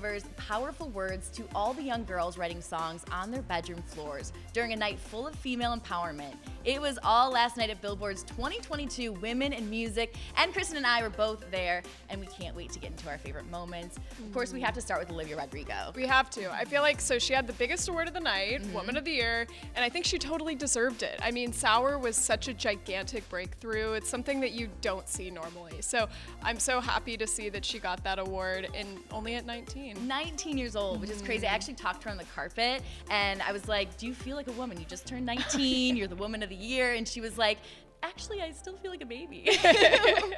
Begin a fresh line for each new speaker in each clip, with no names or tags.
delivers powerful words to all the young girls writing songs on their bedroom floors during a night full of female empowerment. It was all last night at Billboard's 2022 Women in Music, and Kristen and I were both there, and we can't wait to get into our favorite moments. Of course, we have to start with Olivia Rodrigo.
We have to. I feel like, so she had the biggest award of the night, Woman of the Year, and I think she totally deserved it. I mean, Sour was such a gigantic breakthrough. It's something that you don't see normally. So I'm so happy to see that she got that award only at 19.
19 years old, which is crazy. I actually talked to her on the carpet, and I was like, do you feel like a woman? You just turned 19, you're the Woman of the Year. And she was like, actually, I still feel like a baby,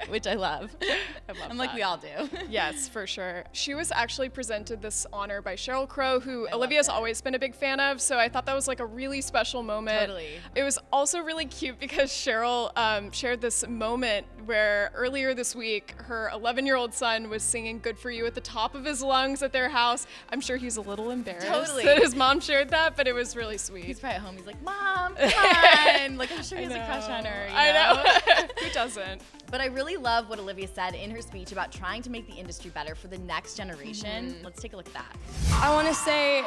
which I love. I'm like, we all do.
Yes, for sure. She was actually presented this honor by Sheryl Crow, who Olivia's always been a big fan of, so I thought that was like a really special moment.
Totally.
It was also really cute because Sheryl shared this moment where earlier this week, her 11-year-old son was singing Good For You at the top of his lungs at their house. I'm sure he's a little embarrassed that his mom shared that, but it was really sweet.
He's probably at home. He's like, Mom, come on. Like, I'm sure he has a crush on her.
I know. Who doesn't?
But I really love what Olivia said in her speech about trying to make the industry better for the next generation. Let's take a look at that.
I want to say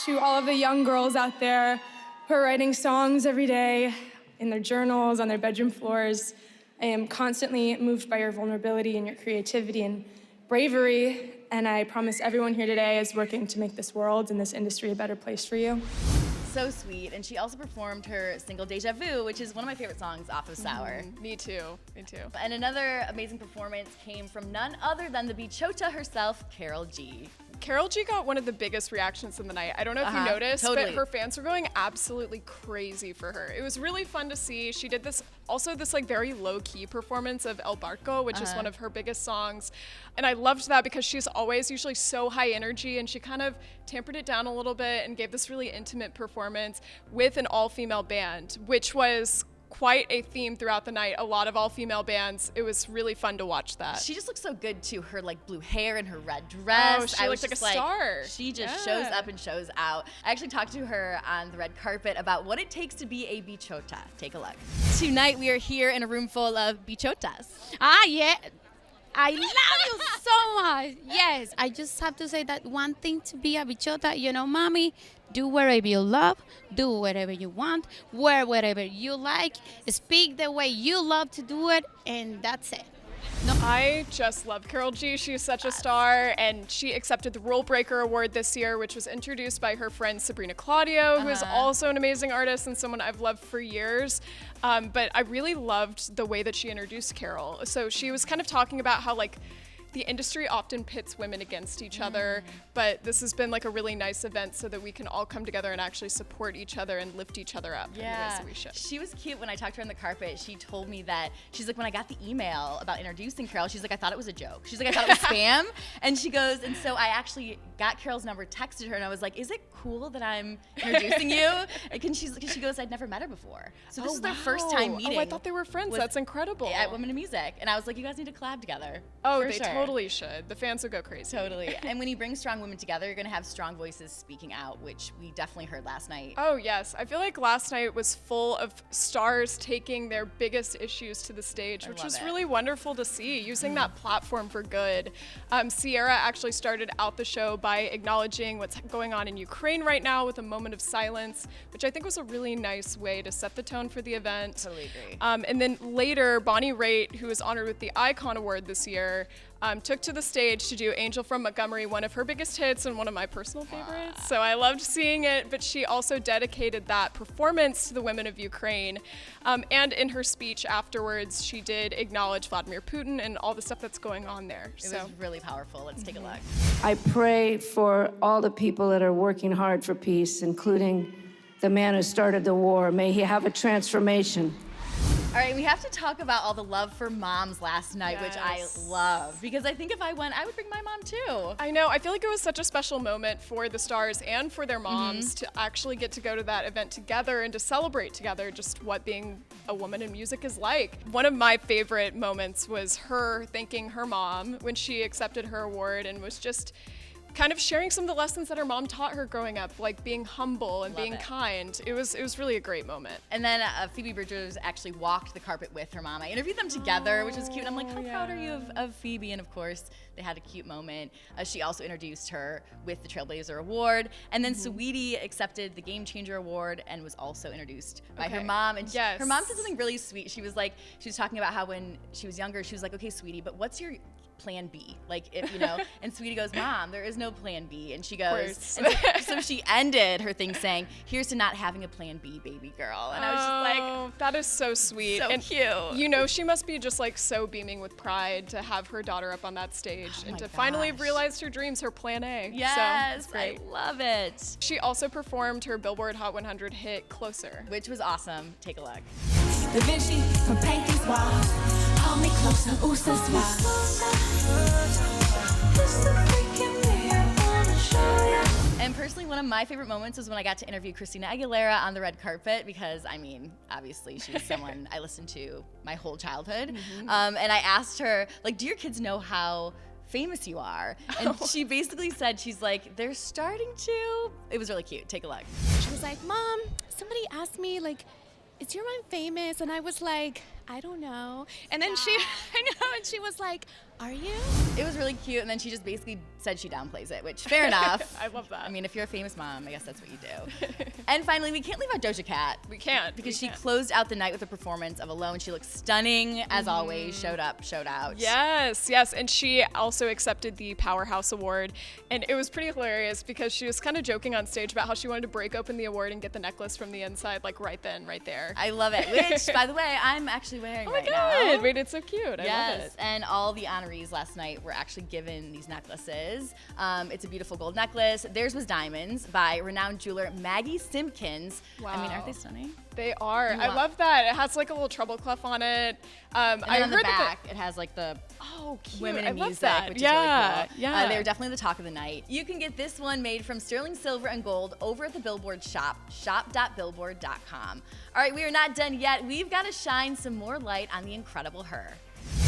to all of the young girls out there who are writing songs every day in their journals, on their bedroom floors, I am constantly moved by your vulnerability and your creativity and bravery, and I promise everyone here today is working to make this world and this industry a better place for you.
So sweet. And she also performed her single Deja Vu, which is one of my favorite songs off of Sour.
Me too. Me too.
And another amazing performance came from none other than the Bichota herself, Karol G.
Karol G got one of the biggest reactions in the night. I don't know if you noticed, but her fans were going absolutely crazy for her. It was really fun to see. She did this like very low-key performance of El Barco, which is one of her biggest songs. And I loved that because she's always usually so high energy, and she kind of tempered it down a little bit and gave this really intimate performance with an all-female band, which was quite a theme throughout the night. A lot of all-female bands. It was really fun to watch that.
She just looks so good too. Her like blue hair and her red dress.
Oh, she looked like a star.
She just shows up and shows out. I actually talked to her on the red carpet about what it takes to be a bichota. Take a look. Tonight we are here in a room full of bichotas.
Yeah. I love you so much. Yes, I just have to say that one thing to be a bichota, mommy, do whatever you love, do whatever you want, wear whatever you like, speak the way you love to do it, and that's it.
I just love Karol G. She's such a star, and she accepted the Rule Breaker Award this year, which was introduced by her friend Sabrina Claudio, who is also an amazing artist and someone I've loved for years. But I really loved the way that she introduced Karol. So she was kind of talking about how the industry often pits women against each other, but this has been like a really nice event so that we can all come together and actually support each other and lift each other up in the ways that we should.
She was cute when I talked to her on the carpet. She told me that, she's like, when I got the email about introducing Karol, she's like, I thought it was a joke. She's like, I thought it was spam. And she goes, and so I actually got Karol's number, texted her, and I was like, is it cool that I'm introducing you? Because she goes, I'd never met her before. So this is their first time meeting.
Oh, I thought they were friends. That's incredible.
At Women in Music. And I was like, you guys need to collab together.
Oh, they totally should. The fans would go crazy.
Totally. And when you bring strong women together, you're going to have strong voices speaking out, which we definitely heard last night.
Oh, yes. I feel like last night was full of stars taking their biggest issues to the stage, which was really wonderful to see, using that platform for good. Sierra actually started out the show by acknowledging what's going on in Ukraine right now with a moment of silence, which I think was a really nice way to set the tone for the event.
Totally agree.
And then later, Bonnie Raitt, who was honored with the Icon Award this year, took to the stage to do Angel from Montgomery, one of her biggest hits and one of my personal favorites. So I loved seeing it, but she also dedicated that performance to the women of Ukraine. And in her speech afterwards, she did acknowledge Vladimir Putin and all the stuff that's going on there.
It was really powerful. Let's take a look.
I pray for all the people that are working hard for peace, including the man who started the war. May he have a transformation.
All right, we have to talk about all the love for moms last night, which I love, because I think if I went, I would bring my mom too.
I know. I feel like it was such a special moment for the stars and for their moms to actually get to go to that event together and to celebrate together just what being a woman in music is like. One of my favorite moments was her thanking her mom when she accepted her award and was just kind of sharing some of the lessons that her mom taught her growing up, like being humble and being kind. It was really a great moment.
And then Phoebe Bridgers actually walked the carpet with her mom. I interviewed them together, which was cute. And I'm like, how proud are you of Phoebe? And of course, they had a cute moment. She also introduced her with the Trailblazer Award. And then Saweetie accepted the Game Changer Award and was also introduced by her mom. And her mom said something really sweet. She was talking about how when she was younger, she was like, okay, sweetie, but what's your plan B? Like, if you know, and Sweetie goes, Mom, there is no plan B. And she goes, and so she ended her thing saying, here's to not having a plan B, baby girl. And I was just like,
that is so sweet.
So
and
cute.
You know, she must be just like so beaming with pride to have her daughter up on that stage and to finally have realized her dreams, her plan A.
Yes,
so, great.
I love it.
She also performed her Billboard Hot 100 hit Closer,
which was awesome. Take a look.
Da Vinci from paintings walls. Hold me closer, ooh, so
And personally, one of my favorite moments was when I got to interview Christina Aguilera on the red carpet because, I mean, obviously she's someone I listened to my whole childhood. And I asked her, like, do your kids know how famous you are? And she basically said, she's like, they're starting to. It was really cute. Take a look.
She was like, Mom, somebody asked me, like, is your mom famous? And I was like, I don't know. And then and she was like, are you?
It was really cute, and then she just basically said she downplays it, which, fair enough.
I love that.
I mean, if you're a famous mom, I guess that's what you do. And finally, we can't leave out Doja Cat.
We can't.
Because she closed out the night with a performance of Alone. She looked stunning, as always. Showed up, showed out.
Yes. And she also accepted the Powerhouse Award. And it was pretty hilarious because she was kind of joking on stage about how she wanted to break open the award and get the necklace from the inside, like right then, right there.
I love it. Which, by the way, I'm actually wearing right now.
Oh my God. Wait, it's so cute. I love it.
And all the honorees last night were actually given these necklaces. It's a beautiful gold necklace. Theirs was diamonds by renowned jeweler Maggie Simpkins.
Wow.
I mean, aren't they stunning?
They are. I love that. It has like a little treble clef on it.
And then on the back, it has like the women in music, which is really cool.
Yeah.
They were definitely the talk of the night. You can get this one made from sterling silver and gold over at the Billboard shop, shop.billboard.com. All right, we are not done yet. We've got to shine some more light on the incredible her.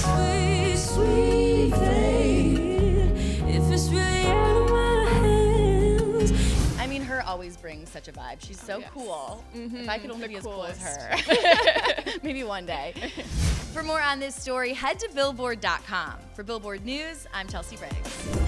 sweet, sweet thing. If it's really out of my hands.
I mean, her always brings such a vibe. She's so cool. If I could only be as cool as her. Maybe one day. For more on this story, head to billboard.com. For Billboard News, I'm Chelsea Briggs.